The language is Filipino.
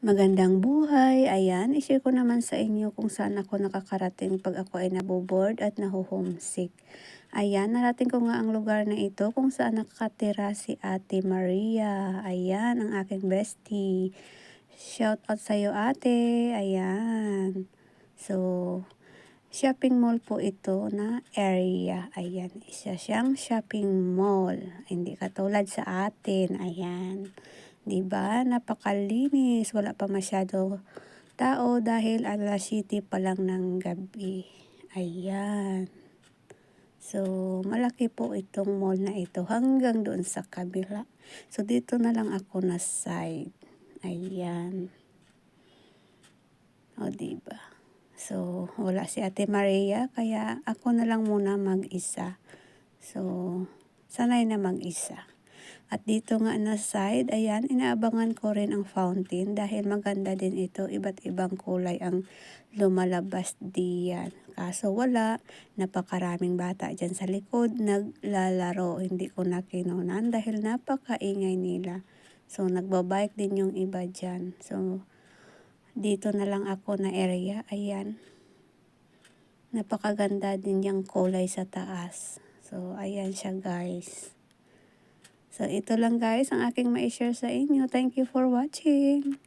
Magandang buhay! Ayan, i-share ko naman sa inyo kung saan ako nakakarating pag ako ay naboboard at naho-homesick. Ayan, narating ko nga ang lugar na ito kung saan nakatira si Ate Maria. Ayan, ang aking bestie. Shout out sa'yo, ate. Ayan. So, shopping mall po ito na area. Ayan, isa siyang shopping mall. Hindi katulad sa atin. Ayan. 'Di ba? Napakalinis, wala pa masyado tao dahil 7:00 pa lang ng gabi. Ayan. So, malaki po itong mall na ito hanggang doon sa kabila. So, dito na lang ako na side. Ayan. O, 'di ba? So, wala si Ate Maria kaya ako na lang muna mag-isa. So, sanay na mag-isa. At dito nga na side, ayan, inaabangan ko rin ang fountain dahil maganda din ito. Iba't ibang kulay ang lumalabas diyan. Kaso wala, napakaraming bata dyan sa likod, naglalaro. Hindi ko na kinunan dahil napakaingay nila. So, nagbabike din yung iba dyan. So, dito na lang ako na area. Ayan. Napakaganda din yung kulay sa taas. So, ayan siya guys. So, ito lang guys ang aking ma-share sa inyo. Thank you for watching.